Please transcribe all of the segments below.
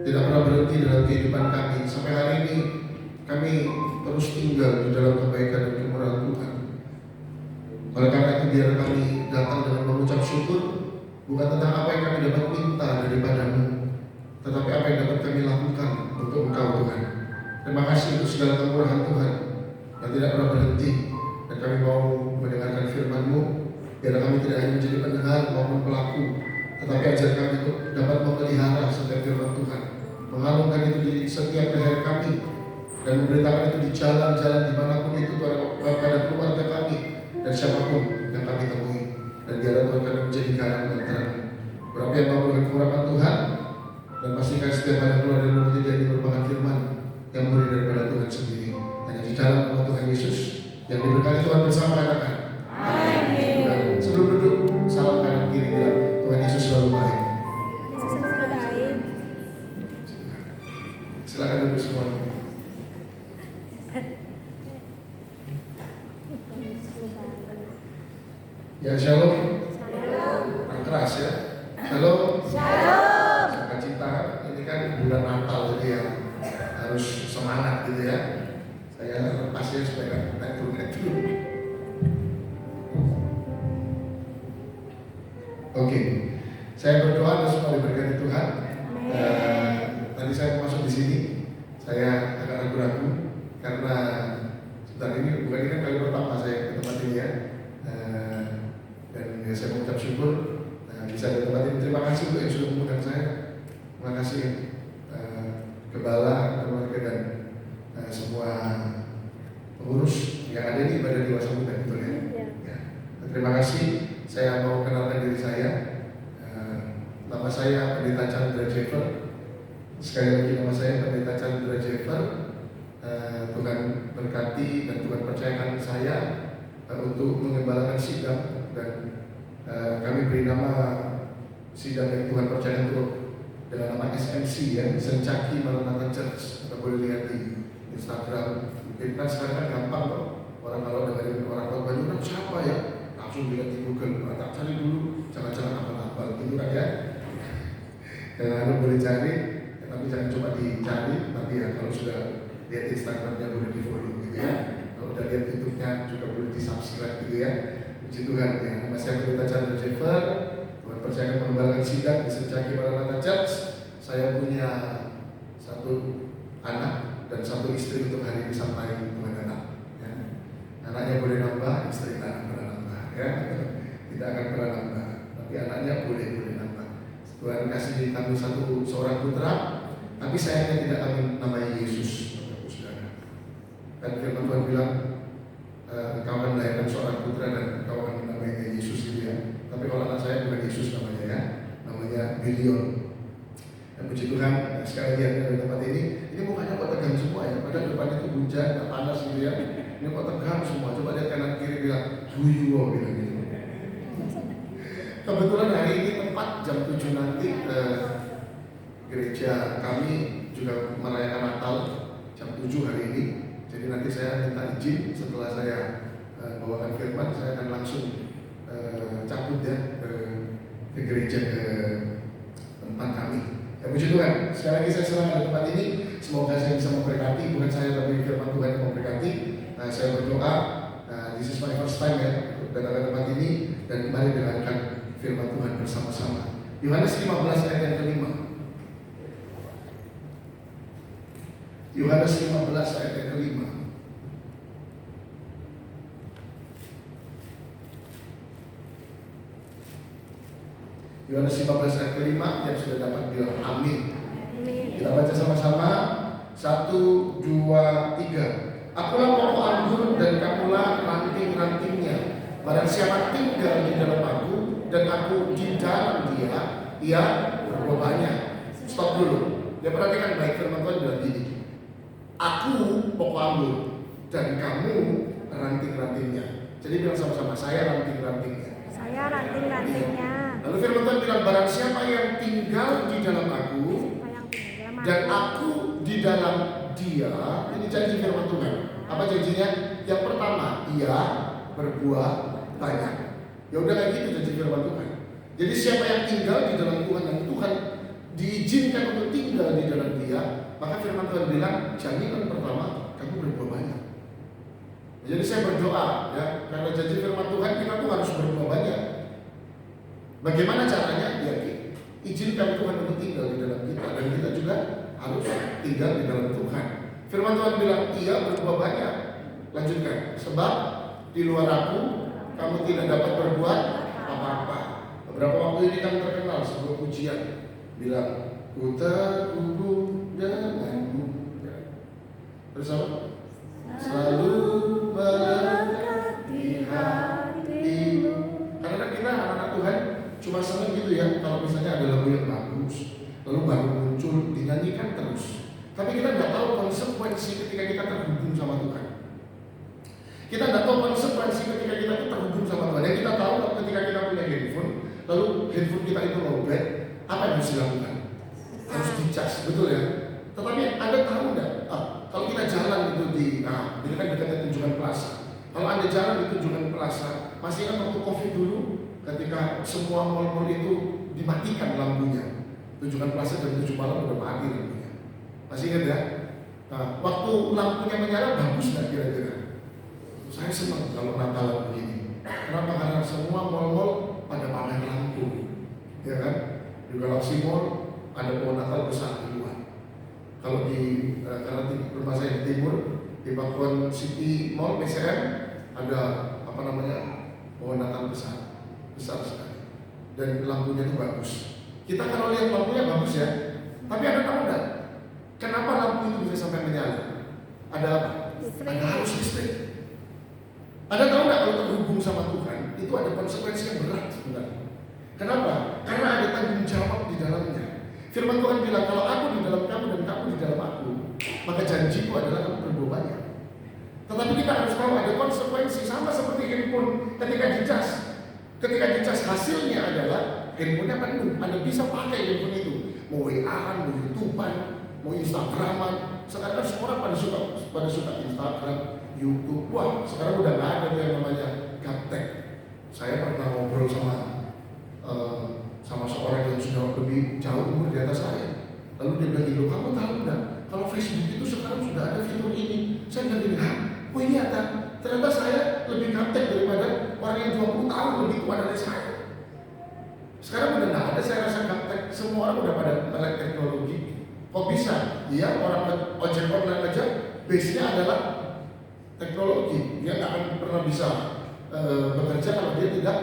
tidak pernah berhenti dalam kehidupan kami. Sampai hari ini kami terus tinggal di dalam kebaikan dan kemurahan Tuhan. Oleh karena itu biar kami datang dengan mengucap syukur, bukan tentang apa yang kami dapat minta daripadamu, tetapi apa yang dapat kami lakukan untuk Engkau Tuhan. Terima kasih untuk segala kemurahan Tuhan yang tidak pernah berhenti. Dan kami mau mendengarkan firman-Mu, biar kami tidak hanya menjadi pendengar maupun pelaku, tetapi ajar kami untuk dapat memelihara setiap firman Tuhan, mengalungkan itu di setiap leher kami, dan memberitakan itu di jalan-jalan dimanapun itu Tuhan, kepada keluarga kami dan siapapun yang kami temui. Dan biarlah Tuhan kami menjadi garam dan terang. Berapa yang mau kekurangan Tuhan, dan pastikan setiap hari keluar dari mulut jadi merupakan firman yang murni daripada Tuhan sendiri. Hanya di dalam nama Tuhan Yesus yang diberkati Tuhan bersama katakan amin. Sebelum duduk, salam kanan kiri bilang Tuhan Yesus selalu baik. Silakan duduk semua. Ya shalom. Kurang keras ya. Shalom. Sukacita. Ini kan bulan Natal jadi ya harus semangat gitu ya. Saya lepas ya supaya naik turun. Oke. Saya berdoa supaya diberkati Tuhan. Tadi saya masuk di sini, saya agak ragu-ragu karena sebentar ini bukan ini kan kali pertama saya ke tempat ini ya. Dan saya mengucap syukur bisa di tempat ini. Terima kasih untuk yang sudah mengundang saya. Terima kasih Gembala, keluarga dan semua pengurus yang ada di Ibadah Dewasa Muda, betul ya? Ya. Terima kasih. Saya mau kenalkan diri saya. Nama saya Pendeta Chandra Jeffer. Sekali lagi nama saya Pendeta Chandra Jeffer. Tuhan berkati dan Tuhan percayakan saya untuk mengembalakan sidang, dan kami beri nama sidang yang Tuhan percayakan untuk dengan nama SMC ya, Sencaki Maranatha Church. Kita boleh lihat di Instagram. Mungkin kan sekarang kan gampang loh, orang kalau dengerin orang khotbah itu kan siapa ya, langsung lihat di Google. Tak cari dulu, jangan-jangan apa-apa gitu kan ya. Dan Anda boleh cari, tapi jangan cuma dicari, tapi ya kalau sudah lihat Instagramnya boleh di follow gitu ya. Kalau udah lihat YouTube-nya juga boleh di subscribe gitu ya. Puji Tuhan ya. Nama saya Pendeta Chandra Jeffer. Tuhan percayakan pengembangan sidang di Sencaki Maranatha Church. Saya punya satu anak dan satu istri untuk hari ini sampai Tuhan anak. Ya. Anaknya boleh nambah, istri tak akan pernah nambah. Ya. Tidak akan pernah nambah, tapi anaknya boleh nambah. Tuhan kasih kami seorang putra, tapi sayangnya tidak kami namai Yesus. Dan firman Tuhan bilang, kau akan melahirkan seorang putra dan kau akan menamainya Yesus gitu ya. Tapi kalau anak saya bukan Yesus namanya ya, namanya Gideon. Dan puji Tuhan, sekali lagi ada di tempat ini mukanya kok tegang semua ya. Padahal depan itu hujan, panas gitu ya. Ini kok tegang semua. Coba lihat kanan kiri bilang, Guyo bilang gitu. Kebetulan hari ini tepat jam 7 nanti gereja kami juga merayakan Natal jam 7 hari ini. Jadi nanti saya minta izin setelah saya bawakan firman, saya akan langsung cabut ya ke gereja ke tempat kami. Ya puji Tuhan, sekali lagi saya senang ada tempat ini. Semoga saya bisa memberkati, bukan saya tapi firman Tuhan yang memberkati. Saya berdoa, this is my first time ya datang ke tempat ini, dan mari dengarkan firman Tuhan bersama-sama. Yohanes 15 ayat yang kelima. Yohanes 15 ayat yang kelima. Yohanes 15 ayat kelima, yang sudah dapat bilang amin. Kita baca sama-sama. 1, 2, 3. Akulah pokok anggur dan kamulah ranting-rantingnya. Barang siapa tinggal di dalam aku dan aku di dalam dia, ia berbuah banyak. Stop dulu. Ya perhatikan baik, firman Tuhan bilang gini. Aku pokok anggur dan kamu ranting-rantingnya. Jadi bilang sama-sama, saya ranting-rantingnya. Saya ranting-rantingnya. Lalu firman Tuhan bilang, barang siapa yang tinggal di dalam aku dan aku di dalam dia. Ini janji firman Tuhan. Apa janjinya? Yang pertama, ia berbuah banyak. Ya udah kayak gitu janji firman Tuhan. Jadi siapa yang tinggal di dalam Tuhan dan Tuhan diizinkan untuk tinggal di dalam dia, maka firman Tuhan bilang jaminan pertama kamu berbuah banyak. Jadi saya berdoa ya, karena janji firman Tuhan kita tuh harus berbuah banyak. Bagaimana caranya? Ya izinkan Tuhan untuk tinggal di dalam kita, dan kita juga harus tinggal di dalam Tuhan. Firman Tuhan bilang iya berbuah banyak. Lanjutkan, sebab di luar aku kamu tidak dapat berbuat apa-apa. Beberapa waktu ini kan terkenal sebuah pujian bilang ku terhubung denganmu. Terus apa? Selalu berkati hatimu. Karena kita anak-anak Tuhan cuma senang gitu ya, kalau misalnya ada lagu yang bagus, lalu baru muncul dinyanyikan terus. Tapi kita nggak tahu konsekuensi ketika kita terhubung sama Tuhan. Kita nggak tahu konsekuensi ketika kita terhubung sama Tuhan. Yang kita tahu ketika kita punya handphone, lalu handphone kita itu lowbat, apa yang harus dilakukan? Harus dicas, betul ya. Tetapi Anda tahu nggak? Kalau kita jalan itu ini kan dekatnya Tunjungan Plaza. Kalau Anda jalan di Tunjungan Plaza, masih ingat waktu COVID dulu, ketika semua mal-mal itu dimatikan lampunya. Tunjungan Plaza jam 7 malam udah mati lampunya. Masih ingat ya? Nah, waktu lampunya menyala bagus nggak kira-kira? Saya senang kalau Natalan begini. Kenapa? Karena semua mal-mal pada pamer lampu, ya kan? Di Galaxy Mall ada pohon Natal besar di luar. Kalau karena di rumah saya di timur, di Pakuan City Mall PCM ada pohon Natal besar sekali, dan lampunya itu bagus. Kita kalau lihat lampunya bagus ya, tapi Anda tahu nggak kenapa lampu itu bisa sampai menyala? Ada apa? Ada arus listrik. Anda tahu nggak kalau terhubung sama Tuhan itu ada konsekuensi yang berat sebenarnya. Kenapa? Karena ada tanggung jawab di dalamnya. Firman Tuhan bilang kalau aku di dalam kamu dan kamu di dalam aku, maka janjiku adalah kamu berbuah banyak. Tetapi kita harus tahu ada konsekuensi, sama seperti handphone ketika dicas. Ketika dicas hasilnya adalah handphonenya penuh. Anda bisa pakai handphone itu, mau WA-an, mau YouTube-an, mau Instagram-an. Sekarang semua orang pada suka Instagram, YouTube. Wah, sekarang udah nggak ada yang namanya gaptek. Saya pernah ngobrol sama seorang yang sudah lebih jauh umur di atas saya. Lalu dia bilang, "Loh, kamu tahu nggak? Kalau Facebook itu sekarang sudah ada fitur ini." Saya bilang gini, "Oh iya tak? Ternyata saya lebih gaptek daripada orang yang 20 tahun lebih tua dari saya." Sekarang udah nggak ada saya rasa gaptek. Semua orang udah pada melek teknologi. Kok bisa? Iya, orang ojek online aja base-nya adalah teknologi. Dia nggak akan pernah bisa bekerja kalau dia tidak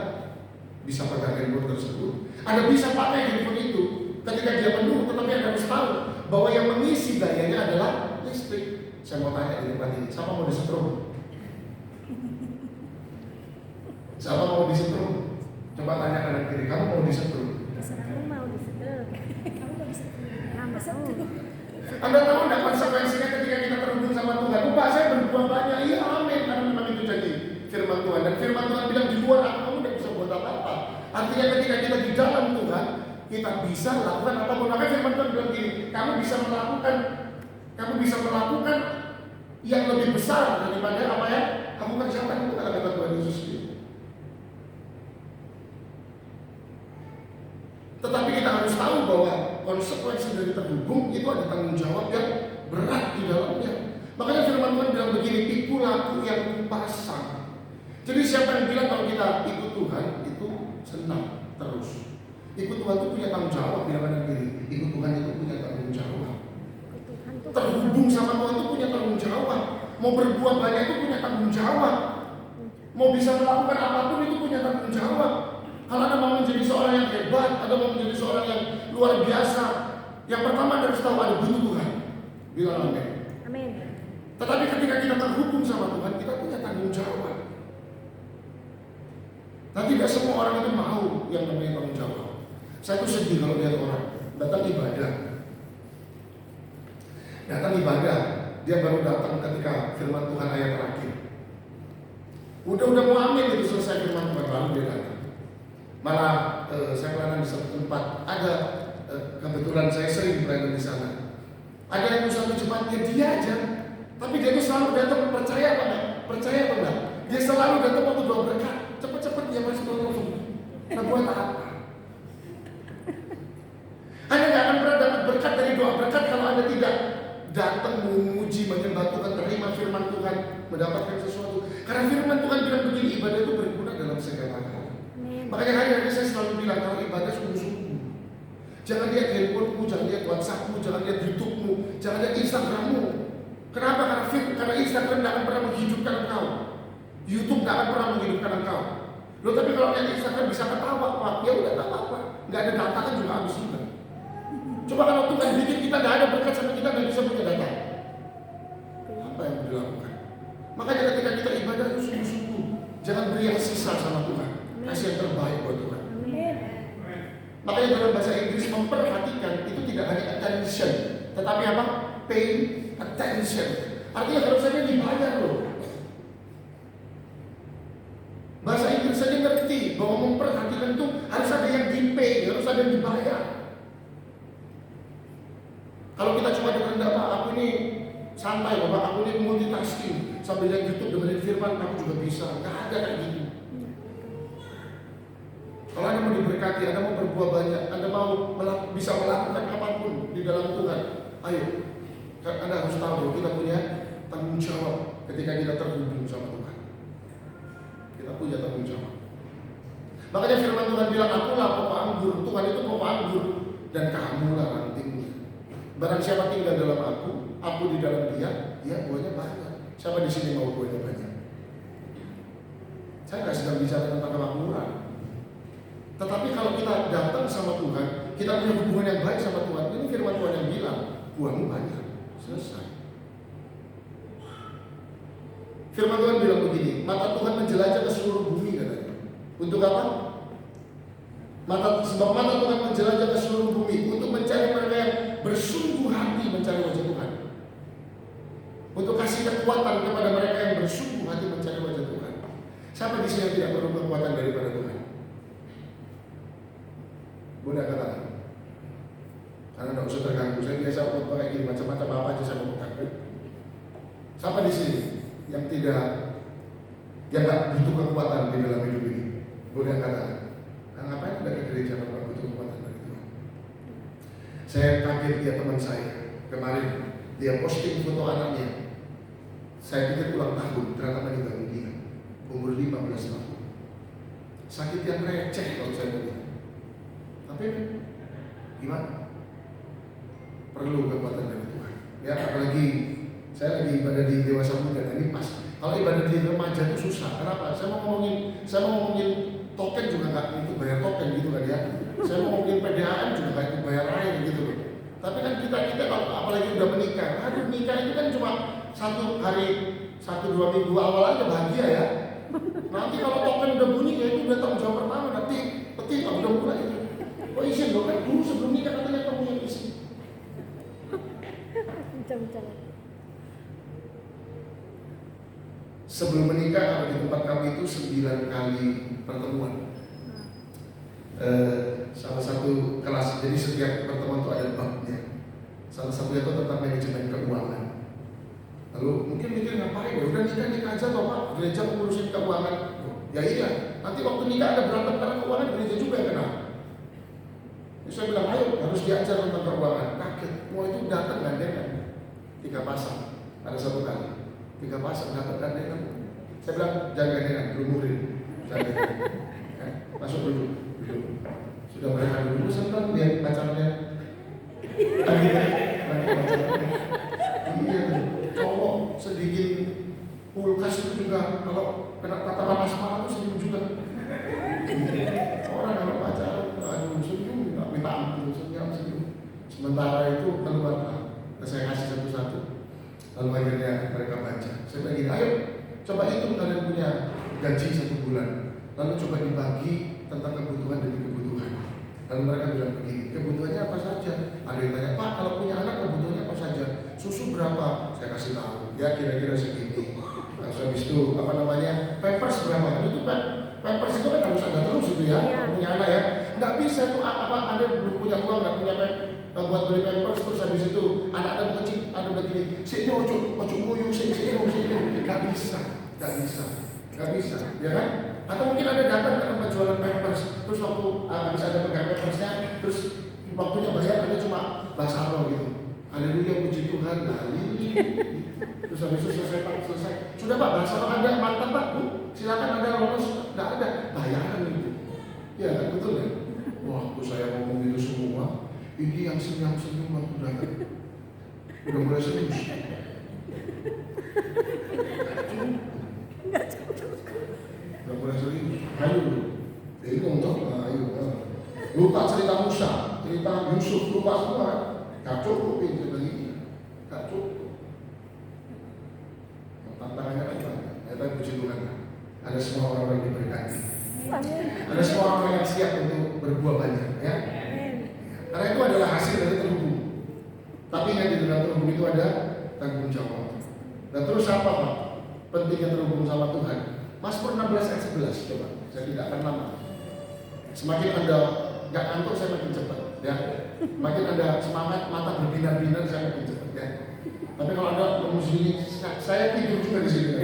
bisa pakai handphone tersebut. Anda bisa pakai handphone itu ketika dia penuh, tetapi Anda harus tahu bahwa yang mengisi dayanya adalah listrik. Saya mau tanya di tempat ini, siapa mau disetrum? Siapa mau disetrum? Coba tanya kanan kiri, kamu mau disetrum? Aku mau disetrum. Kamu mau disetrum? Anda tahu nggak konsekuensinya ketika kita terhubung sama Tuhan? Pak, saya berbuah banyak. Iya, amin. Karena memang itu jadi firman Tuhan. Dan firman Tuhan bilang di luar aku kamu tidak bisa buat apa-apa. Artinya ketika kita di dalam Tuhan, kita bisa lakukan apapun. Maka firman Tuhan bilang gini, kamu bisa melakukan yang lebih besar daripada apa yang kamu kerjakan. Itu kata Tuhan Yesus. Tetapi kita harus tahu bahwa konsekuensi dari terhubung itu ada tanggung jawab yang berat di dalamnya. Makanya firman Tuhan bilang begini, "Pikulah aku yang kupasang." Jadi siapa yang bilang kalau kita ikut Tuhan itu senang terus? Ikut Tuhan itu punya tanggung jawab, bilang kanan kiri. Ikut Tuhan itu punya tanggung jawab. Terhubung sama Tuhan itu punya tanggung jawab. Mau berbuat banyak itu punya tanggung jawab. Mau bisa melakukan apapun itu punya tanggung jawab. Kalau Anda mau menjadi seorang yang hebat, Anda mau menjadi seorang yang luar biasa, yang pertama Anda harus tahu ada butuh Tuhan. Bilang amin. Amin. Tetapi ketika kita terhubung sama Tuhan, kita punya tanggung jawab. Nah, tidak semua orang itu mau yang namanya tanggung jawab. Saya tuh sedih kalau lihat orang datang ibadah, dia baru datang ketika firman Tuhan ayat terakhir. Udah mau amin itu selesai firman Tuhan, lalu dia datang. Malah saya pelayanan di satu tempat, ada kebetulan saya sering pelayanan di sana. Ada yang satu jemaatnya dia aja, tapi dia tuh selalu datang, percaya apa enggak? Dia selalu datang waktu doa berkat, cepet dia masuk langsung. Nah, buat apa? Anda nggak akan pernah dapat berkat dari doa berkat kalau Anda tidak datang memuji, menyembah Tuhan, terima firman Tuhan, mendapatkan sesuatu. Karena firman Tuhan bilang begini, ibadah itu berguna dalam segala hal. Makanya hari-hari saya selalu bilang, kalau ibadah sungguh-sungguh. Jangan lihat handphonemu, jangan lihat WhatsAppmu, jangan lihat YouTubemu, jangan lihat Instagrammu. Kenapa? Karena Instagram tidak akan pernah menghidupkan engkau. YouTube tidak akan pernah menghidupkan engkau. Loh, tapi kalau lihat Instagram bisa ketawa, Pak, ya udah tak apa-apa. Nggak ada data kan juga habis juga. Coba kalau Tuhan bikin kita nggak ada berkat sama kita nggak bisa punya data. Apa yang dilakukan? Makanya ketika kita ibadah itu sungguh-sungguh. Jangan beri yang sisa sama Tuhan. Kasih yang terbaik buat Tuhan. Makanya dalam bahasa Inggris memperhatikan itu tidak hanya attention, tetapi apa? Pay attention. Artinya harus saja dibayar loh. Bahasa Inggris saja ngerti bahwa memperhatikan itu harus ada yang di-pay, harus ada yang dibayar. Kalau kita cuma dengar, Pak, aku ini santai, Bapak, aku ini multitasking, sambil lihat YouTube dengerin firman, aku juga bisa. Nggak ada kayak gitu. Kalau Anda mau diberkati, Anda mau berbuah banyak, Anda mau bisa melakukan apapun di dalam Tuhan, ayo. Anda harus tahu bahwa kita punya tanggung jawab ketika kita terhubung sama Tuhan. Kita punya tanggung jawab. Makanya firman Tuhan bilang, akulah pokok anggur, Tuhan itu pokok anggur, dan kamulah rantingnya. Barang siapa tinggal dalam aku di dalam dia buahnya banyak. Siapa di sini mau buahnya banyak? Saya nggak sedang bicara tentang kemakmuran. Tetapi kalau kita datang sama Tuhan, kita punya hubungan yang baik sama Tuhan. Ini firman Tuhan yang bilang, buahmu banyak. Selesai. Firman Tuhan bilang begini, mata Tuhan menjelajah ke seluruh bumi katanya. Untuk apa? Sebab mata Tuhan menjelajah ke seluruh bumi untuk mencari mereka yang bersungguh hati mencari wajah Tuhan. Untuk kasih kekuatan kepada mereka yang bersungguh hati mencari wajah Tuhan. Siapa di sini yang tidak perlu kekuatan daripada Tuhan? Boleh katakan? Karena tidak usah terganggu. Saya biasa khotbah kayak gini, macam-macam apa aja saya ngomongkan. Siapa di sini yang nggak butuh kekuatan di dalam hidup ini? Boleh katakan? Nah, ngapain udah ke gereja kalau butuh kekuatan dari Tuhan? Saya kaget lihat teman saya kemarin, dia posting foto anaknya. Saya pikir ulang tahun, ternyata meninggal dunia, umur 15 tahun. Sakit yang receh kalau saya lihat. Tapi gimana? Perlu kekuatan dari Tuhan. Ya, apalagi saya lagi ibadah di dewasa muda, ini pas. Kalau ibadah di remaja itu susah. Kenapa? Saya mau ngomongin token juga nggak itu bayar token gitu kan ya. Saya mau ngomongin PDAM juga nggak itu bayar air gitu loh. Tapi kan kita kalau apalagi udah menikah, nikah itu kan cuma 1 hari, 1-2 minggu awal aja bahagia ya. Nanti kalau token udah bunyi ya itu udah tanggung jawab pertama, nanti peti udah mulai. Oh izin dong kan dulu sebelum nikah katanya kamu yang izin. Sebelum menikah kalau di tempat kami itu 9 kali pertemuan. Salah satu kelas, jadi setiap pertemuan itu ada babnya. Salah satunya itu tentang manajemen keuangan. Lalu mungkin mikir ngapain? Ya udah nikah aja toh Pak, gereja mengurusin keuangan. Ya iya, nanti waktu nikah ada berantem karena keuangan, gereja juga yang kena. Jadi saya bilang ayo harus diajar tentang keuangan. Kaget, mau itu datang gandengan 3 pasang, ada 1 kali 3 pasang datang gandengan. Saya bilang jangan gandengan, lumurin, masuk dulu. Sudah mereka dulu senang lihat pacarnya. Iya, cowok sedikit kulkas itu juga kalau kena tatapan asmara itu senyum juga. Orang kalau pacaran, aduh senyum, nggak minta ampun, senyum. Sementara itu keluar, saya kasih satu-satu. Lalu akhirnya mereka baca. Saya bilang gini, ayo coba hitung kalian punya gaji 1 bulan. Lalu coba dibagi tentang kebutuhan demi kebutuhan. Lalu mereka bilang begini, kebutuhannya apa saja? Ada yang tanya, Pak kalau punya anak kebutuhannya apa saja? Susu berapa? Saya kasih tahu, ya kira-kira segini. Nah, habis itu pampers berapa? Itu kan pampers itu kan harus ada terus itu ya, punya anak ya. Nggak bisa tuh Anda belum punya uang, nggak punya buat beli pampers terus habis itu anak-anak kecil ada begini, sini ojo nguyu, sini, nggak bisa, ya kan? Atau mungkin ada datang ke tempat jualan pampers, terus waktu habis ada pegang pampersnya, terus Waktunya bayar ada cuma bahasa roh gitu. Haleluya, puji Tuhan. Nah, ini. Terus habis itu selesai. Sudah Pak, bahasa roh ada, mantap Pak, Bu. Silakan ada lolos, nggak ada bayaran itu. Ya kan, betul ya? Waktu saya ngomong itu semua, ini yang senyum-senyum udah mulai serius. Udah mulai serius. Ayo, itu untuk ayo. Lupa cerita Musa, cerita Yusuf, lupa semua. Gak cukup ini cerita ini, gak cukup. Tantangannya apa? Kita puji Tuhan. Ada semua orang yang diberkati. Ada semua orang yang siap untuk berbuah banyak, ya. Karena itu adalah hasil dari terhubung. Tapi ingat di dalam terhubung itu ada tanggung jawab. Dan terus apa Pak? Pentingnya terhubung sama Tuhan. Mazmur 16 ayat 11, coba. Saya tidak akan lama. Semakin Anda nggak ngantuk, saya makin cepat, ya. Makin Anda semangat, mata berbinar-binar, saya makin cepat, ya. Tapi kalau Anda ngomong sini, saya tidur juga di sini.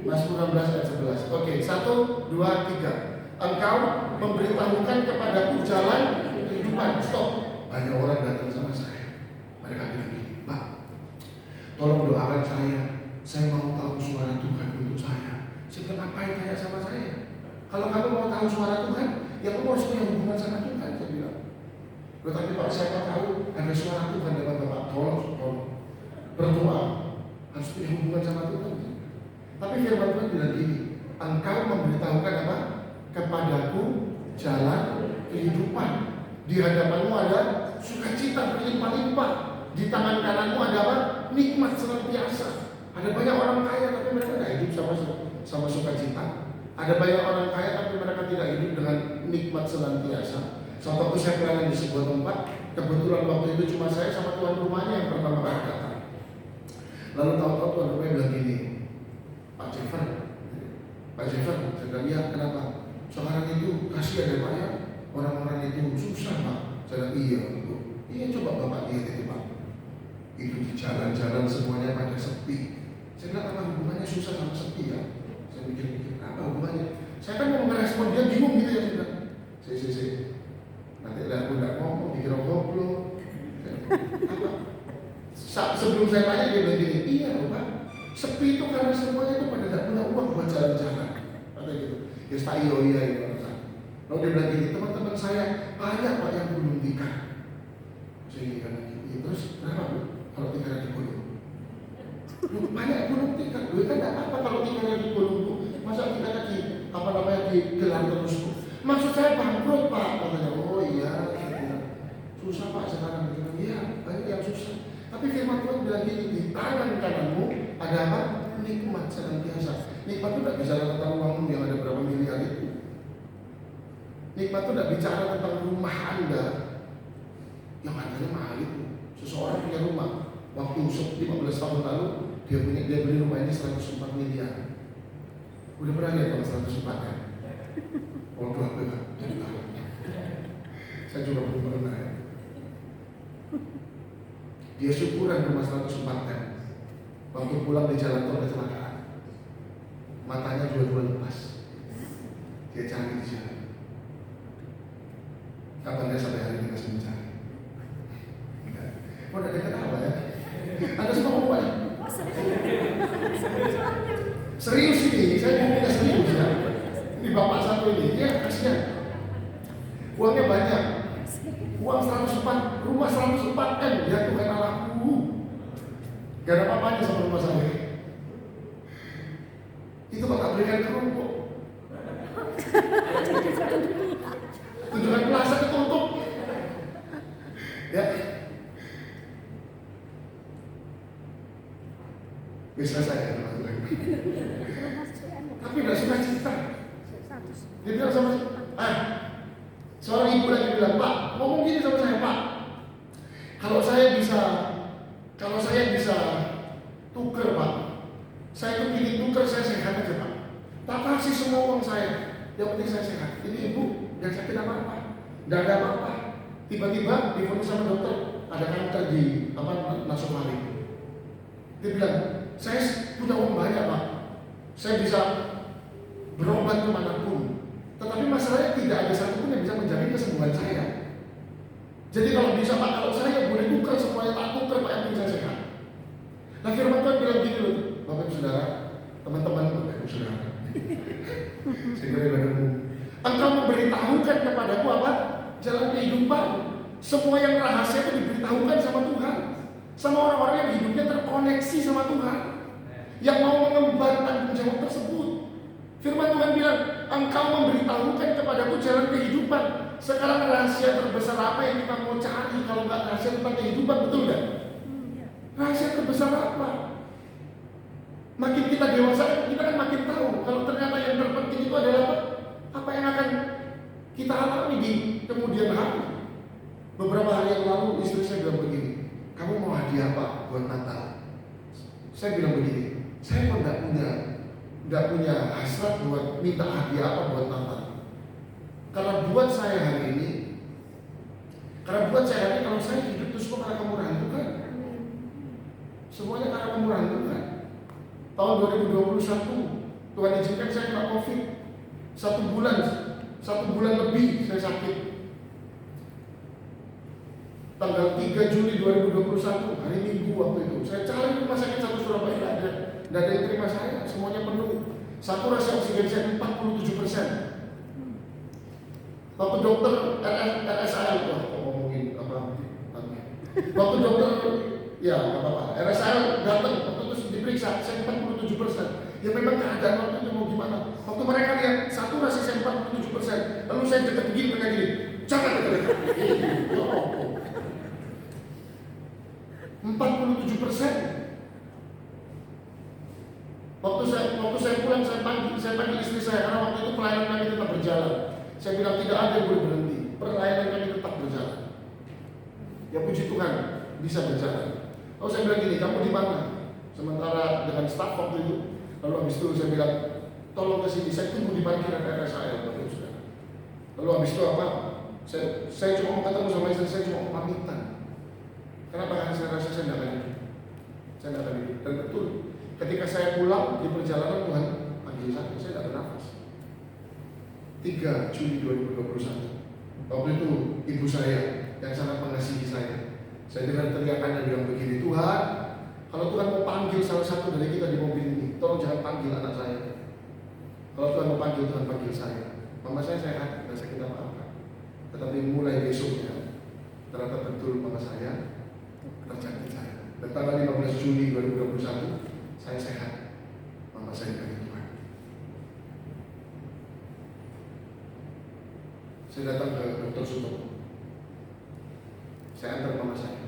Mazmur 16 ayat 11. Oke, 1, 2, 3. Engkau memberitahukan kepadaku jalan kehidupan. Stop. Banyak orang datang sama saya. Mereka bilang gini, Pak, tolong doakan saya. Saya mau tahu suara Tuhan untuk saya. Saya bilang, ngapain tanya sama saya? Kalau kamu mau tahu suara Tuhan, ya kamu harus punya hubungan sama Tuhan. Saya bilang. Tetapi Pak, siapa tahu ada suara Tuhan dalam Bapak. Tolong. Berdoa. Harus punya hubungan sama Tuhan. Tapi firman Tuhan bilang gini, engkau memberitahukan apa? Kepadaku jalan kehidupan. Di hadapanmu ada sukacita berlimpah-limpah. Di tangan kananmu ada apa? Nikmat senantiasa. Ada banyak orang kaya tapi mereka tidak hidup sama sukacita. Ada banyak orang kaya tapi mereka tidak hidup dengan nikmat senantiasa. Suatu waktu saya pelayanan di sebuah tempat, kebetulan waktu itu cuma saya sama tuan rumahnya yang pertama kali datang. Lalu tahu-tahu tuan rumahnya bilang gini, Pak Jeffer, saya bilang, ya kenapa? Sekarang itu kasihan ya Pak ya, orang-orang itu susah Pak. Saya bilang, iya coba Bapak lihat itu Pak. Itu di jalan-jalan semuanya pada sepi. Saya bilang, apa hubungannya susah sama sepi ya? Saya mikir-mikir, apa hubungannya? Saya kan mau merespon dia bingung gitu ya. Saya bilang, si. Nanti aku tidak ngomong, dikira goblok. Apa? Sebelum saya tanya dia bilang gini, iya Pak. Sepi itu karena semuanya itu pada tidak punya uang buat jalan-jalan. Kata gitu. Ya iya itu. Lalu dia bilang gini, teman-teman saya banyak Pak yang belum nikah. Saya bilang gini, terus kenapa Bu? Kalau tinggal di gunung? Banyak belum tinggal. Kan tidak apa kalau tinggal di gunung Bu. Masa kita di gelar terus Bu? Maksud saya bangkrut Pak. Katanya, oh iya. Susah Pak sekarang. Iya, banyak yang susah. Tapi firman Tuhan bilang gini, di tangan kananmu ada apa? Nikmat senantiasa. Nikmat itu tidak bicara tentang uangmu yang ada berapa miliar itu. Nikmat itu tidak bicara tentang rumah Anda yang harganya mahal itu. Seseorang punya rumah, waktu 15 tahun lalu dia beli rumah ini 104 miliar. Udah pernah lihat kalau 104 kan? Oh, dua belas. Saya juga belum pernah ya. Dia syukuran rumah 104 kan. Waktu pulang di jalan tol kecelakaan, matanya dua-dua lepas. Dia cari di jalan. Kapan dia sampai hari ini masih mencari? Mau ada ketawa ya? Ada semua ngomong ya? Serius ini, saya ngomongnya serius ya. Ini bapak satu ini, ya kasihan. Uangnya banyak. Uang 104, rumah 104 M, ya Tuhan Allahku. Gak ada apa-apanya sama rumah saya. Itu kok tak berikan kerupuk. Tunjukkan plaza ketutup. Ya. Bisa saya tapi tidak suka cerita. Dia bilang sama seorang ibu lagi bilang, Pak, ngomong gini sama saya, Pak. Kalau saya bisa tuker, Pak. Saya kepilih tuker, saya sehat aja, Pak. Tak kasih semua uang saya. Yang penting saya sehat. Ini ibu yang sakit apa-apa, tidak ada apa-apa. Tiba-tiba difonis sama dokter ada kanker di nasofaring. Dia bilang, saya punya uang banyak Pak, saya bisa berobat kemanapun. Tetapi masalahnya tidak ada satupun yang bisa menjamin kesembuhan saya. Jadi kalau bisa Pak, kalau saya boleh tukar semuanya tak tukar Pak, yang penting saya sehat. Nah firman Tuhan bilang gini loh, Bapak Ibu Saudara, teman-teman Bapak Ibu Saudara. Saya kira ibadahmu. Engkau memberitahukan kepadaku apa? Jalan kehidupan. Semua yang rahasia itu diberitahukan sama Tuhan, sama orang-orang yang hidupnya terkoneksi sama Tuhan, yang mau mengemban tanggung jawab tersebut. Firman Tuhan bilang, engkau memberitahukan kepadaku jalan kehidupan. Sekarang rahasia terbesar apa yang kita mau cari kalau nggak rahasia tentang kehidupan, betul nggak? Rahasia terbesar apa? Makin kita dewasa, kita kan makin tahu kalau ternyata yang terpenting itu adalah apa yang akan kita alami di kemudian hari. Beberapa hari yang lalu istri saya bilang begini, kamu mau hadiah apa buat Natal? Saya bilang begini, saya kok nggak punya hasrat buat minta hadiah apa buat Natal. Karena buat saya hari ini kalau saya hidup itu semua karena kemurahan Tuhan. Semuanya karena kemurahan Tuhan. Tahun 2021 Tuhan izinkan saya kena COVID. Satu bulan lebih saya sakit. Tanggal 3 Juli 2021 hari Minggu waktu itu, saya cari rumah sakit satu Surabaya, tidak ada yang terima saya, semuanya penuh. Saturasi oksigen saya 47%. Waktu dokter RSAL, ngomongin apa? Waktu dokter, ya nggak apa-apa. RSAL datang, waktu itu diperiksa, saya 47%. Ya memang keadaan waktu itu mau gimana? Waktu mereka lihat saturasi saya 47%, lalu saya dekat begini, mereka gini, jangan dekat. 47%. Waktu saya pulang, saya panggil istri saya karena waktu itu pelayanan kami tetap berjalan. Saya bilang tidak ada yang boleh berhenti, pelayanan kami tetap berjalan. Ya puji Tuhan bisa berjalan. Lalu saya bilang gini, kamu di mana? Sementara dengan staf waktu itu, lalu habis itu saya bilang, tolong ke sini, saya tunggu di parkiran RSAL, Bapak Ibu Saudara. Lalu habis itu apa? Saya cuma mau ketemu sama istri, saya cuma mau pamitan. Kenapa? Karena saya rasa saya tidak akan hidup. Saya tidak akan hidup. Dan betul, ketika saya pulang di perjalanan Tuhan panggil saya tidak bernafas. 3 Juli 2021. Waktu itu ibu saya yang sangat mengasihi saya dengar teriakan yang bilang begini, Tuhan, kalau Tuhan mau panggil salah satu dari kita di mobil ini, tolong jangan panggil anak saya. Kalau Tuhan mau panggil, Tuhan panggil saya. Mama saya sehat, tidak sakit apa-apa. Tetapi mulai besoknya, ternyata betul mama saya terjangkit saya. Dan tanggal 15 Juli 2021, saya sehat. Mama saya dari Tuhan. Saya datang ke Dr. Sutomo. Saya antar mama saya.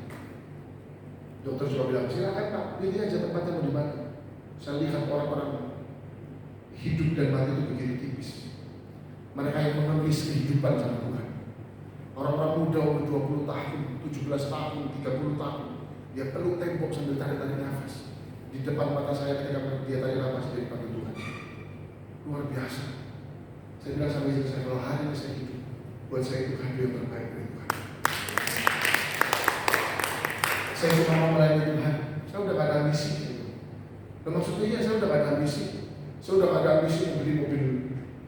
Dokter juga bilang, silakan Pak, pilih aja tempatnya mau di mana. Saya lihat orang-orang hidup dan mati itu begini tipis. Mereka yang mengemis kehidupan sama Tuhan. Orang-orang muda umur 20 tahun, 17 tahun, 30 tahun, dia peluk tembok sambil tarik-tarik nafas. Di depan mata saya ketika dia tarik nafas, dia dipanggil Tuhan. Luar biasa. Saya bilang sama istri saya, kalau hari ini saya hidup, buat saya itu hari yang terbaik dari Tuhan. Saya cuma mau melayani Tuhan. Saya udah gak ada ambisi gitu. Dan maksudnya ya, saya udah gak ada ambisi. Saya udah gak ada ambisi membeli mobil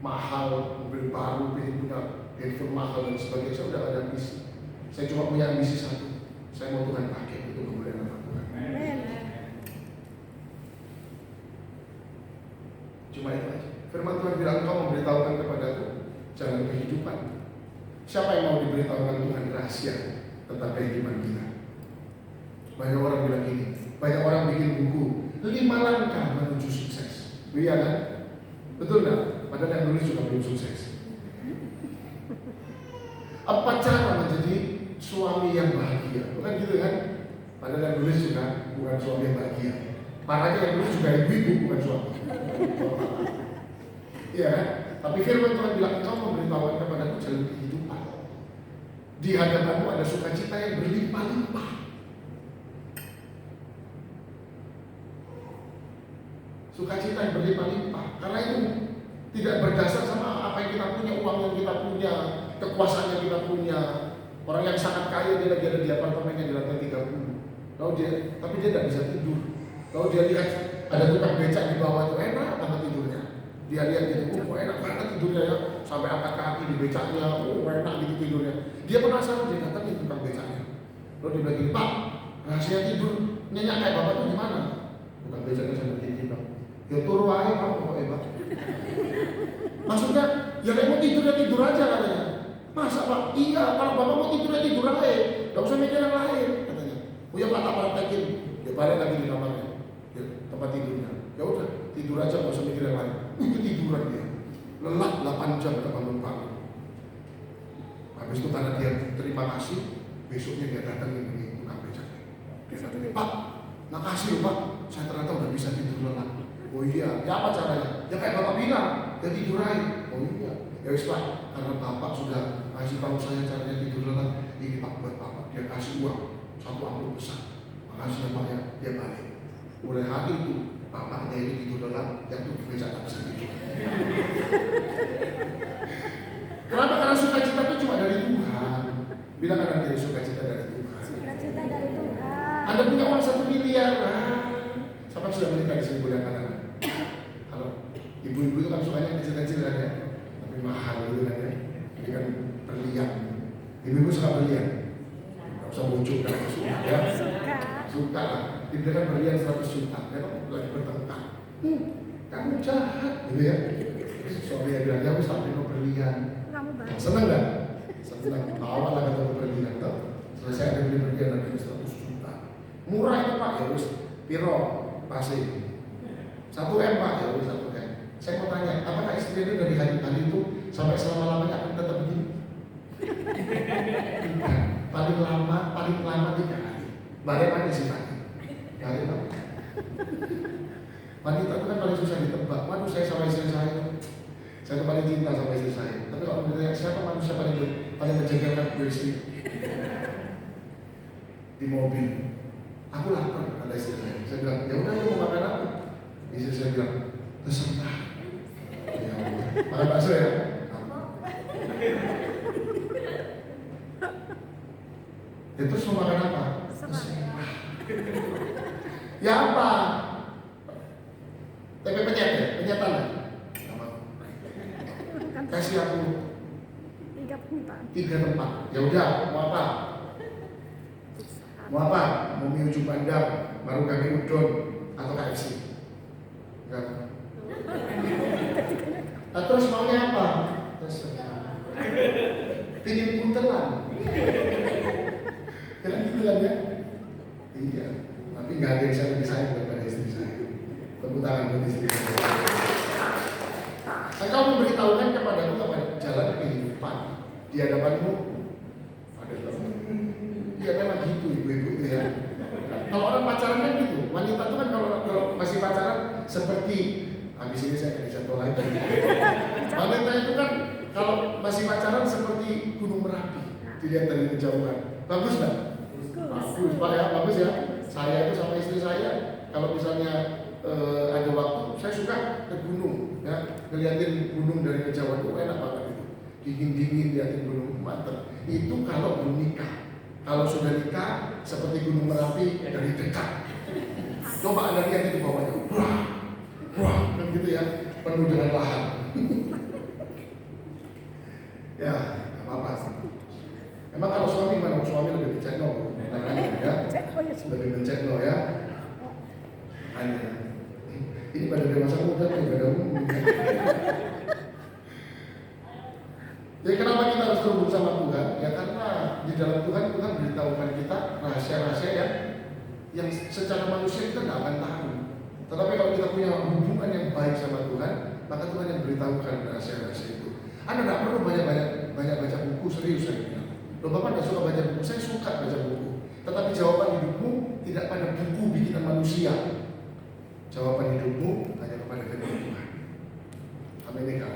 mahal, mobil baru, punya handphone mahal dan sebagainya. Saya udah gak ada ambisi. Saya cuma punya ambisi satu. Saya mau Tuhan pakai untuk kemuliaan nama Tuhan. Cuma itu aja. Firman Tuhan bilang, engkau memberitahukan kepadaku jalan kehidupan. Siapa yang mau diberitahukan Tuhan rahasia tentang kehidupan kita? Banyak orang bilang gini, banyak orang bikin buku 5 langkah menuju sukses. Iya kan? Betul nggak? Padahal yang nulis juga belum sukses. 4 cara menjadi suami yang bahagia, bukan gitu kan? Padahal yang nulis juga bukan suami yang bahagia. Parahnya yang nulis juga ibu-ibu, bukan suami. Iya kan? Tapi firman Tuhan bilang, engkau memberitahukan kepadaku jalan kehidupan. Di hadapanmu ada sukacita yang berlimpah-limpah. Sukacita yang berlimpah-limpah. Karena itu tidak berdasar sama apa yang kita punya, uang yang kita punya, kekuasaan yang kita punya. Orang yang sangat kaya, dia lagi ada di apartemennya di lantai 30. Tapi dia tidak bisa tidur. Lalu dia lihat ada tukang becak di bawah itu, enak banget tidurnya. Dia lihat gitu, oh enak banget tidurnya ya, sampai angkat kaki di becaknya, oh enak gitu tidurnya. Dia penasaran, dia datangin tukang becaknya. Lalu dia bilang gini, Pak, rahasia tidur nyenyak kayak bapak tuh gimana? Tukang becaknya sambil gini, Pak, ya turu aja Pak, pokoknya Pak. Maksudnya, ya mau tidur ya tidur aja katanya. Masa Pak? Iya, kalau bapak mau tidur ya tidur aja, gak usah mikir yang lain katanya. Oh ya Pak, tak praktekin. Dia balik lagi di kamarnya, ya, tempat tidurnya. Ya udah, tidur aja, gak usah mikir yang lain. Ketiduran dia, lelap 8 jam gak bangun-bangun. Habis itu karena dia terima kasih, besoknya dia datangin ini tukang becaknya. Dia datangin, Pak, makasih loh Pak, saya ternyata udah bisa tidur lelap. Oh iya, ya apa caranya? Ya kayak bapak bilang, ya tidur aja. Oh iya, ya wis Pak, karena bapak sudah kasih tahu saya caranya tidur lelap, ini Pak buat bapak. Dia kasih uang 1 amplop besar. Makasih ya Pak ya, dia balik. Mulai hari itu bapaknya ini tidur lelap, yang tuh becak tak bisa tidur. Kenapa? Karena sukacita itu cuma dari Tuhan. Bilang akan jadi sukacita dari Tuhan. Sukacita dari Tuhan. Anda punya uang 1 miliar, siapa sudah menikah di sini boleh anak-anak? Kalau ibu-ibu itu kan sukanya kecil-kecil kan ya, tapi mahal gitu kan ya. Ini kan berlian. Ibu-ibu suka berlian. Gak usah muncul kan ya. Suka lah. Diberikan berlian 100 juta. Ya kan lagi bertengkar. Kamu jahat gitu ya. Suaminya bilang, ya wis tak mau berlian. Senang gak? Senang. Awal lah kata berlian tuh. Selesai ada beli berlian lagi 100 juta. Murah itu Pak, ya wis piro pasti 1 M Pak, ya wis 1 M. Saya mau tanya, apakah istri itu dari hari itu sampai selama-lamanya akan tetap begini? paling lama 3 hari. Bagaimana sih Pak? Bagaimana? Wanita itu kan paling susah ditebak. Waduh, saya sama istri saya tuh paling cinta sama istri saya. Tapi kalau ditanya siapa manusia paling menjengkelkan istri? Di mobil, aku lapar, ada istri saya. Saya bilang, ya udah mau makan apa? Istri saya bilang, terserah. Ya Allah, makan bakso ya? Ya terus mau makan apa? Terserah. Ya apa? Tapi penyet ya? Penyetan ya? Kasih aku 3 tempat. Ya udah, mau apa? Mau apa? Mau mie ujung pandang, baru kami udon, atau KFC? Enggak. Nah, terus maunya apa? Terserah. Pingin puntelan. Kira gitu kan ya? Iya. Tapi nggak ada yang saya lebih sayang daripada istri saya. Tepuk tangan buat istri saya. Engkau memberitahukan kepadaku kepada jalan kehidupan di hadapanmu. Ada banget. Iya memang gitu ibu-ibu itu ya. Kalau orang pacaran kan gitu. Wanita itu kan kalau masih pacaran seperti habis ini saya akan contoh lagi. Wanita itu kan kalau masih pacaran seperti Gunung Merapi. Dilihat dari kejauhan. Bagus nggak? Bagus Pak ya, bagus ya. Saya itu sama istri saya kalau misalnya ada waktu, saya suka ke gunung, ya, ngeliatin gunung dari kejauhan itu enak banget itu, dingin liatin gunung, mantap. Itu kalau belum nikah. Kalau sudah nikah, seperti Gunung Merapi dari dekat. Coba Anda lihat itu bawahnya, wah, kan gitu ya, penuh dengan lahan. Ya, apa-apa. Emang kalau suami mana? Suami lebih mencekno, ya, lebih mencekno ya. Hanya. Ini pada dewasa muda, pada umum. Jadi kenapa kita harus terhubung sama Tuhan? Ya karena di dalam Tuhan beritahukan kita rahasia-rahasia yang secara manusia kita nggak akan tahu. Tetapi kalau kita punya hubungan yang baik sama Tuhan, maka Tuhan yang beritahukan rahasia-rahasia itu. Anda nggak perlu banyak baca buku, serius saya bilang. Loh Bapak nggak suka baca buku? Saya suka baca buku. Tetapi jawaban hidupmu tidak pada buku bikinan manusia. Jawaban hidupmu hanya kepada firman Tuhan. Amin ya.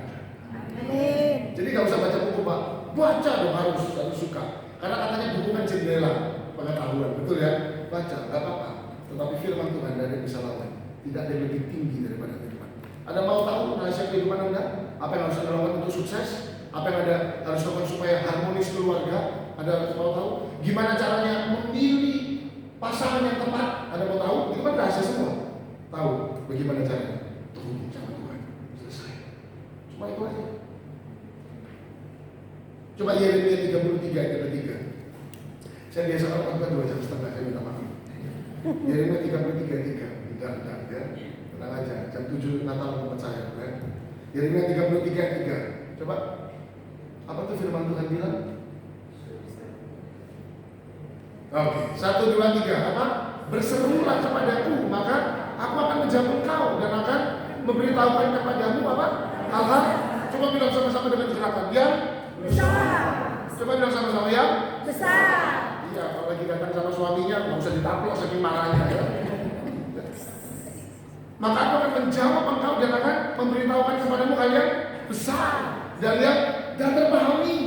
Amin. Jadi nggak usah baca buku Pak, baca dong harus suka. Karena katanya buku kan jendela pengetahuan, betul ya? Baca, nggak apa-apa. Tetapi firman Tuhan tidak ada yang bisa lawan. Tidak ada yang lebih tinggi daripada firman. Anda mau tahu rahasia kehidupan Anda? Apa yang harus Anda lakukan untuk sukses? Apa yang Anda harus lakukan supaya harmonis keluarga? Anda harus mau tahu gimana caranya memilih pasangan yang tepat? Anda mau tahu? Itu kan rahasia semua. Tahu bagaimana caranya? Terhubung sama Tuhan. Selesai. Coba Yeremia 33 ayat 3. Saya biasa orang 2,5 jam, saya minta maaf. Yeremia 33 ayat 3. Bentar, ya. Tenang aja, jam 7 Natal tempat saya. Ya. Yeremia 33 ayat 3. Coba, apa tuh firman Tuhan bilang? Oke, 1, 2, 3. Apa? Berserulah kepadaku, maka aku akan menjawab engkau dan akan memberitahukan kepadamu apa? Hal-hal. Coba bilang sama-sama dengan gerakan. Yang Besar. coba bilang sama-sama yang Besar. iya, kalau lagi datang sama suaminya, nggak usah ditaplok saking marahnya ya. Maka aku akan menjawab engkau dan akan memberitahukan kepadamu hal yang besar dan yang gak terpahami,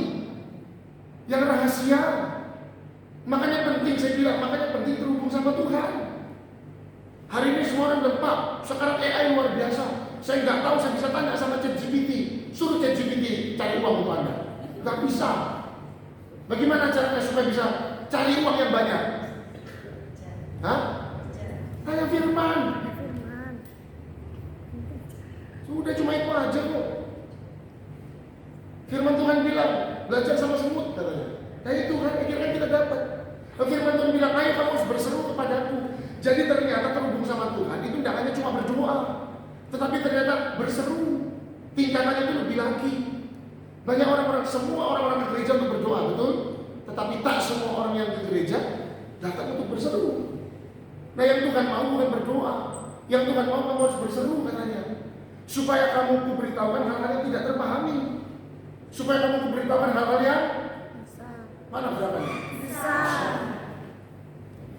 yang rahasia. Makanya penting, saya bilang, makanya penting terhubung sama Tuhan. Hari ini semua orang lengkap. Sekarang AI luar biasa. Saya nggak tahu, saya bisa tanya sama ChatGPT. Suruh ChatGPT cari uang untuk Anda. Nggak bisa. Bagaimana caranya supaya bisa cari uang yang banyak? Hah? Tanya firman. Sudah cuma itu aja kok. Firman Tuhan bilang, belajar sama semut katanya. Dari Tuhan akhirnya kita dapat. Firman Tuhan bilang, ayo kamu harus berseru kepadaku. Jadi ternyata terhubung sama Tuhan itu tidak hanya cuma berdoa, tetapi ternyata berseru. Tingkatannya itu lebih lagi. Banyak orang-orang, semua orang-orang ke gereja untuk berdoa, betul? Tetapi tak semua orang yang ke gereja datang untuk berseru. Nah yang Tuhan mau bukan berdoa. Yang Tuhan mau kamu harus berseru katanya. Supaya kamu kuberitahukan hal-hal yang tidak terpahami. Supaya kamu kuberitahukan hal-hal yang mana berapanya? Besar.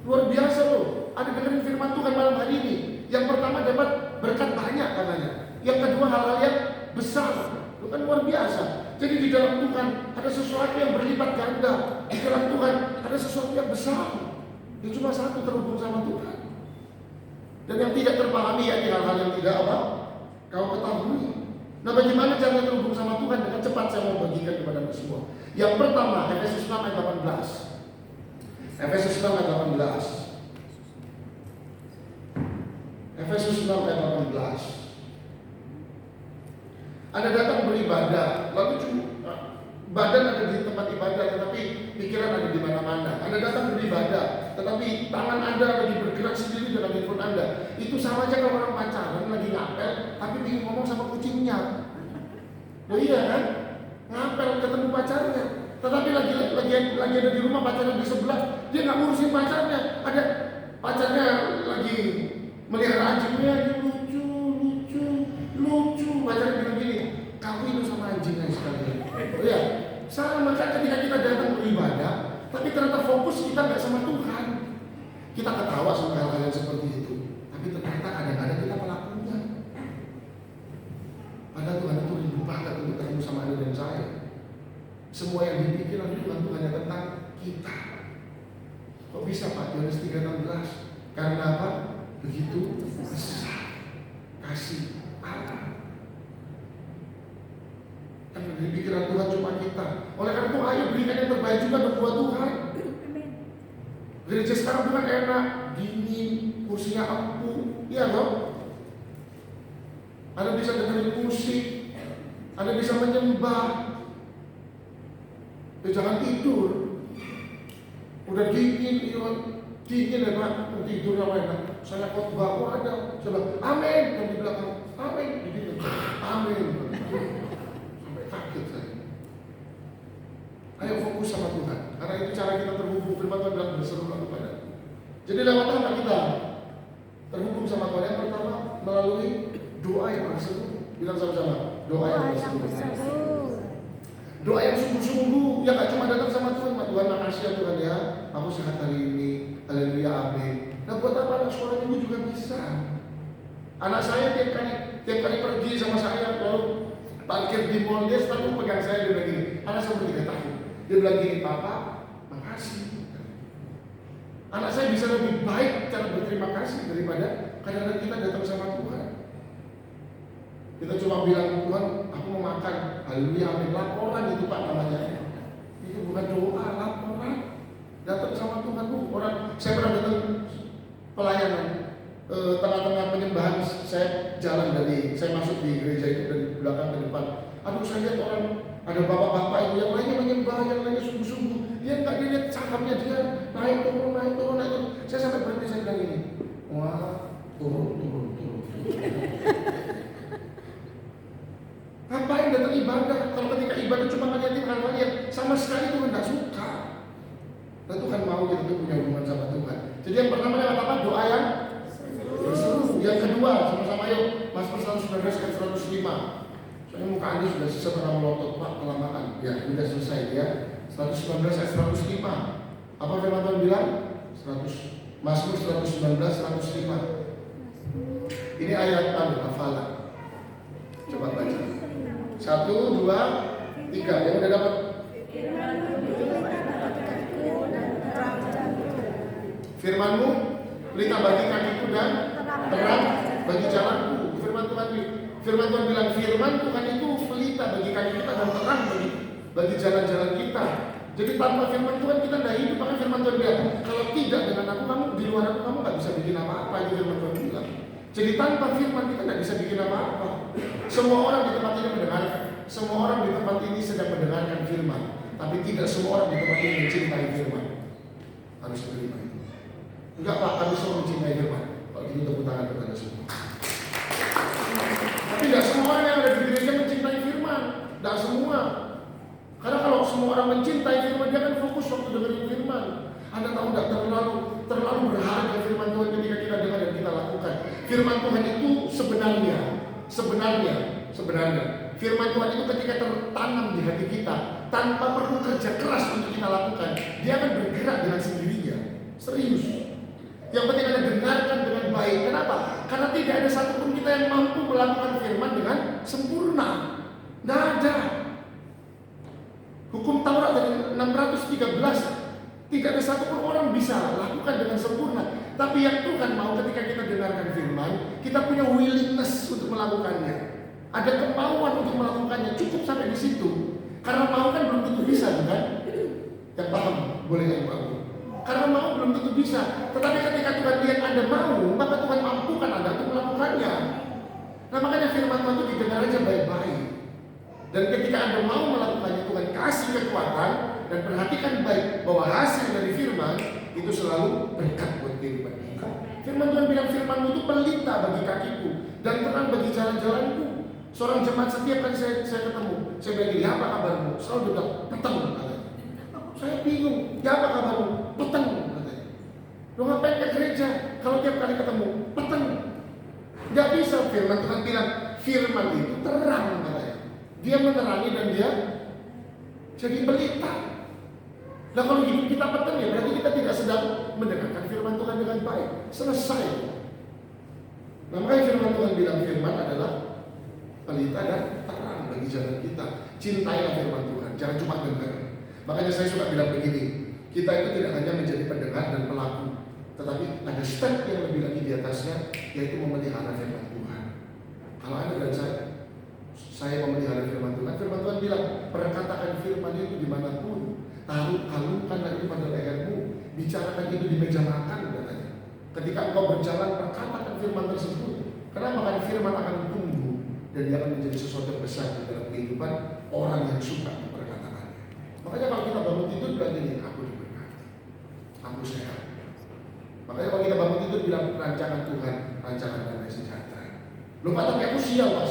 Luar biasa loh. Ada dengerin firman Tuhan malam hari ini. Yang pertama dapat berkat banyak katanya. Yang kedua hal-hal yang besar. Itu kan luar biasa. Jadi di dalam Tuhan ada sesuatu yang berlipat ganda. Di dalam Tuhan ada sesuatu yang besar. Itu cuma satu, terhubung sama Tuhan. Dan yang tidak terpahami yakni hal-hal yang tidak apa? Kau ketahui. Nah bagaimana cara terhubung sama Tuhan? Dengan cepat saya mau bagikan kepada anda semua. Yang pertama, Efesus 6 ayat 18. Efesus 6 ayat 18. Efesus 6 ayat 18. Anda datang beribadah, lalu cuma badan ada di tempat ibadah, tetapi pikiran ada di mana-mana. Anda datang beribadah, tetapi tangan Anda lagi bergerak sendiri dengan handphone Anda. Itu sama aja kalau orang pacaran lagi ngapel, tapi bingung ngomong sama kucingnya. Oh iya kan? Ngapel ketemu pacarnya, tetapi lagi ada di rumah pacarnya di sebelah, dia nggak ngurusin pacarnya. Ada pacarnya lagi melihara anjingnya, lucu. Pacarnya bilang gini, kawin sama anjingnya sekalian. Oh iya, sama kan ketika kita datang beribadah, tapi ternyata fokus kita nggak sama Tuhan. Kita ketawa sama hal-hal yang seperti itu, tapi ternyata kadang-kadang kita pelakunya. Padahal Tuhan itu rindu banget untuk ketemu sama Anda dan saya. Semua yang dipikirkan Tuhan itu hanya tentang kita. Kok bisa Pak? Yohanes 3:16. Karena apa? Begitu besar kasih Allah. Karena di pikiran Tuhan cuma kita. Oleh karena itu ayo berikan yang terbaik juga buat Tuhan. Gereja sekarang bukan enak, dingin, kursinya empuk, iya loh. Anda bisa dengerin musik, Anda bisa menyembah. Jangan tidur. Udah dingin ya Pak, tidur yang enak. Saya khotbah, ada. Saya bilang, amin. Yang di belakang, amin. Amin. Sampai kaget saya. Ayo fokus sama Tuhan. Karena itu cara kita terhubung. Firman Tuhan bilang berserulah kepada. Jadi lewat apa kita terhubung sama Tuhan? Yang pertama melalui doa yang berseru. Bilang sama-sama, doa yang berseru. Doa yang sungguh-sungguh, yang gak cuma datang sama Tuhan, Tuhan makasih ya Tuhan ya, aku sehat hari ini, haleluya, amin. Nah buat apa anak sekolah minggu juga bisa. Anak saya tiap kali pergi sama saya, lalu parkir di mall, dia selalu pegang saya, dia bilang gini, anak saya umur 3 tahun. Dia bilang gini, Papa, makasih. Anak saya bisa lebih baik cara berterima kasih daripada kadang-kadang kita datang sama Tuhan. Kita cuma bilang, Tuhan, aku mau makan, haleluya, amin. Laporan itu Pak namanya. Itu bukan doa, laporan. Datang sama Tuhan, orang. Saya pernah datang pelayanan, tengah-tengah penyembahan, saya jalan saya masuk di gereja itu dari belakang ke depan. Aduh, saya lihat orang Ada bapak-bapak itu yang lainnya menyembah, yang lainnya sungguh-sungguh. Dia nggak dilihat sahamnya dia naik turun, naik turun, naik turun. Saya sampai berhenti, saya bilang ini, wah turun. Ngapain datang ibadah? Kalau ketika ibadah cuma ngeliatin hal-hal yang sama sekali Tuhan nggak suka. Dan Tuhan mau kita tuh punya hubungan sama Tuhan. Jadi yang pertama lewat apa? Doa yang berseru. Yang kedua, sama-sama yuk, Mazmur 119 ayat 105. Soalnya muka Anda sudah sebenarnya melotot, Pak, kelamaan. Ya, sudah selesai ya. 119 ayat 105. Apa firman Tuhan bilang? Mazmur 119 105. Ini ayat hafalan. Coba baca. 1, 2, 3. Yang udah dapat? Firman-Mu pelita bagi kakiku dan terang bagi jalanku. Firman Tuhan bilang, firman Tuhan itu pelita bagi kaki kita dan terang bagi jalan-jalan kita. Jadi tanpa firman Tuhan kita tidak hidup. Maka firman Tuhan bilang, kalau tidak dengan aku, kamu di luar aku, kamu nggak bisa bikin apa-apa. Itu firman Tuhan bilang. Jadi tanpa firman kita tidak bisa bikin apa-apa. Semua orang di tempat ini mendengarkan. Semua orang di tempat ini sedang mendengarkan firman. Tapi tidak semua orang di tempat ini mencintai firman. Harus terima itu. Enggak Pak, kami semua mencintai firman. Kalau gitu tepuk tangan kepada semua. Tapi tidak semua orang yang ada di gereja mencintai firman. Tidak semua. Karena kalau semua orang mencintai firman, dia akan fokus waktu dengerin firman. Anda tahu tidak terlalu berharga firman Tuhan ketika kita dengar dan kita lakukan. Firman Tuhan itu sebenarnya firman Tuhan itu ketika tertanam di hati kita, tanpa perlu kerja keras untuk kita lakukan, dia akan bergerak dengan sendirinya. Serius. Yang penting Anda dengarkan dengan baik. Kenapa? Karena tidak ada satupun kita yang mampu melakukan firman dengan sempurna. Tidak ada. Hukum Taurat dari 613, tidak ada satupun orang bisa lakukan dengan sempurna. Tapi yang Tuhan mau ketika kita dengarkan firman, kita punya willingness untuk melakukannya. Ada kemauan untuk melakukannya. Cukup sampai di situ. Karena mau kan belum tentu bisa, kan? Yang paham boleh yang mau. Karena mau belum tentu bisa. Tetapi ketika Tuhan lihat Anda mau, maka Tuhan mampukan Anda untuk melakukannya. Nah makanya firman Tuhan itu didengar aja baik-baik. Dan ketika Anda mau melakukannya, Tuhan kasih kekuatan. Dan perhatikan baik bahwa hasil dari firman itu selalu berkat buat kehidupan kita. Firman Tuhan bilang, firman-Mu itu pelita bagi kakiku dan terang bagi jalan-jalanku. Seorang jemaat setiap kali saya ketemu, saya bilang, apa kabarmu? Selalu bilang, peteng. Saya bingung, apa kabarmu? Peteng. Lo ngapain ke gereja kalau tiap kali ketemu peteng? Gak bisa. Firman Tuhan bilang, firman itu terang katanya. Dia menerangi dan dia jadi pelita. Nah kalau hidup kita peteng ya berarti kita tidak sedang mendengarkan firman Tuhan dengan baik. Selesai. Nah makanya firman Tuhan bilang firman adalah pelita dan terang bagi jalan kita. Cintailah firman Tuhan, jangan cuma dengar. Makanya saya suka bilang begini, kita itu tidak hanya menjadi pendengar dan pelaku, tetapi ada step yang lebih lagi di atasnya, yaitu memelihara firman Tuhan. Kalau Anda dan saya memelihara firman Tuhan, firman Tuhan bilang, perkatakan firman itu dimanapun, kalungkanlah itu pada lehermu, bicarakan itu di meja makan katanya. Ketika engkau berjalan, perkatakan firman tersebut. Kenapa? Karena firman akan tumbuh dan dia akan menjadi sesuatu yang besar di dalam kehidupan orang yang suka memperkatakannya. Makanya kalau kita bangun tidur bilang ini, aku diberkati, aku sehat. Makanya kalau kita bangun tidur bilang rancangan Tuhan, rancangan damai sejahtera. Lupa tapi aku sial Pak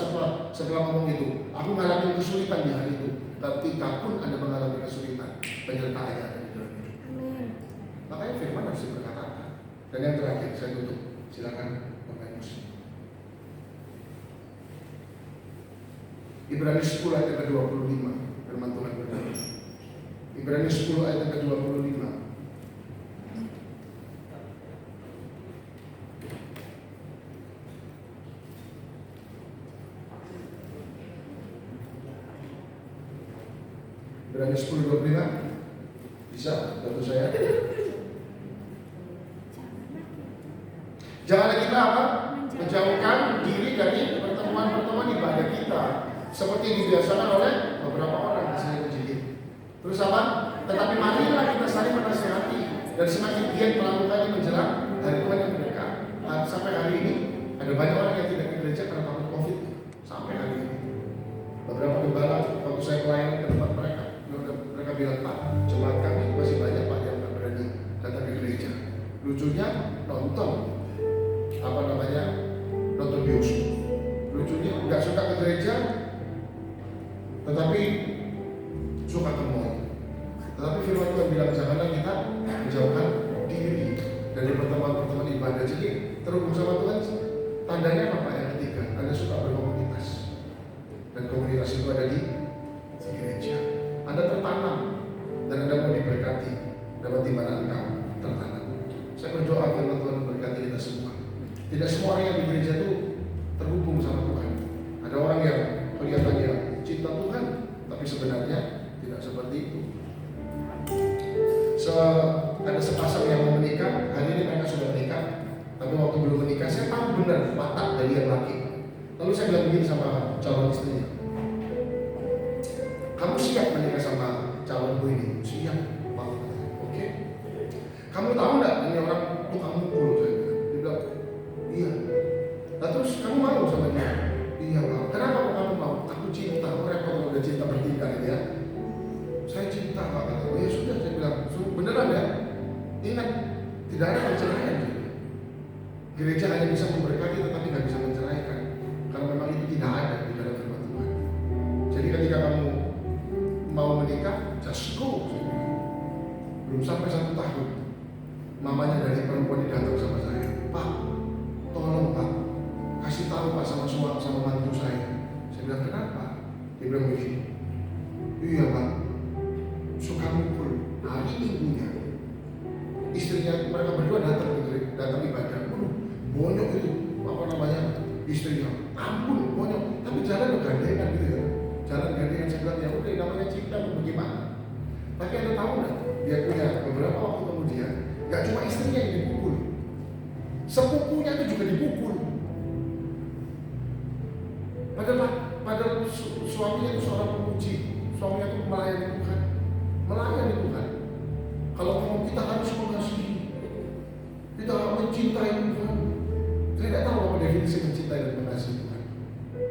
setelah ngomong itu. Aku mengalami kesulitan di hari itu. Ketika pun Anda mengalami kesulitan, penyertaannya ada di dalam hidup. Amin. Makanya firman harus diperkatakan. Dan yang terakhir saya tutup. Silakan Bapak Ibu. Ibrani 10 ayat ke-25. Firman Tuhan berkata. Ibrani 10 ayat ke-25. Ibrani 10:25. Bisa bantu saya? Janganlah kita apa? Menjauhkan diri dari pertemuan-pertemuan ibadah kita seperti dibiasakan oleh beberapa orang. Saya kecil. Terus apa? Tetapi marilah kita saling menasihati dan semakin giat melakukannya menjelang hari Tuhan yang mendekat. Sampai hari ini ada banyak orang yang tidak ke gereja karena takut COVID. Sampai hari ini beberapa gembala waktu saya pelayanan Tidak semua orang yang di gereja itu terhubung sama Tuhan. Ada orang yang kelihatannya cinta Tuhan, tapi sebenarnya tidak seperti itu. Ada sepasang yang mau menikah, hari ini mereka sudah menikah, tapi waktu belum menikah saya tahu benar watak dari yang laki. Lalu saya bilang begini sama calon istrinya, kamu siap menikah sama calonku ini? Siap, Pak. Oke. Kamu tahu nggak ini orang tukang mukul? Saya bilang. Dia bilang, iya. Nah terus kamu mau sama dia? Iya, Pak. Kenapa kok kamu mau? Aku cinta. Aku repot udah cinta bertingkah ini ya. Saya cinta, Pak. Kata, ya sudah, saya bilang, beneran ya? Ingat, tidak ada perceraian. Gereja hanya bisa memberkati tetapi tidak bisa menceraikan. Kalau memang itu tidak ada di dalam firman Tuhan. Jadi ketika kamu mau menikah, just go. Belum sampai 1 tahun, mamanya dari perempuan ini datang sama saya, Pak, tolong Pak, kasih tahu Pak sama suami sama mantu saya. Saya bilang kenapa? Dia bilang begini, iya Pak, suka mukul hari Minggunya. Istrinya mereka berdua datang ibadah, bonyok itu apa namanya istrinya, ampun bonyok, tapi jalan udah gandengan gitu ya. Jalan gandengan, saya bilang ya udah namanya cinta bagaimana. Tapi Anda tahu nggak, dia punya beberapa waktu kemudian nggak cuma istrinya yang dipukul, sepupunya itu juga dipukul. Padahal suaminya itu seorang pemuji, suaminya itu melayani Tuhan, melayani Tuhan. Kalau mau kita harus mengasihi, kita harus mencintai Tuhan. Saya tidak tahu apa definisi mencintai dan mengasihi Tuhan.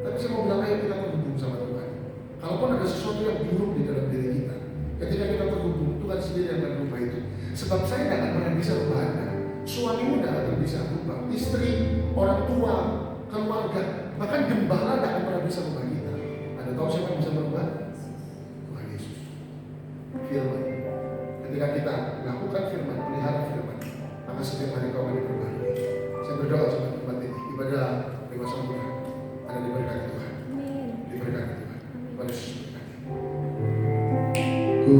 Tapi saya mau bilang ayo kita terhubung sama Tuhan. Kalaupun ada sesuatu yang buruk di dalam diri kita, ketika kita terhubung, Tuhan sendiri yang akan merubah itu. Sebab saya tidak akan pernah bisa berubah Anda. Suamimu tidak akan bisa berubah. Istri, orang tua, keluarga, bahkan gembala tidak akan pernah bisa berubah kita. Anda tahu siapa yang bisa berubah? Tuhan Yesus. Firman. Ketika kita lakukan firman, pelihara firman, maka setiap hari kau akan diperbarui. Saya berdoa sama tempat ini, ibadah dewasa muda, Anda diberkati Tuhan. Diberkati Tuhan. Pada Yesus berkati. Ku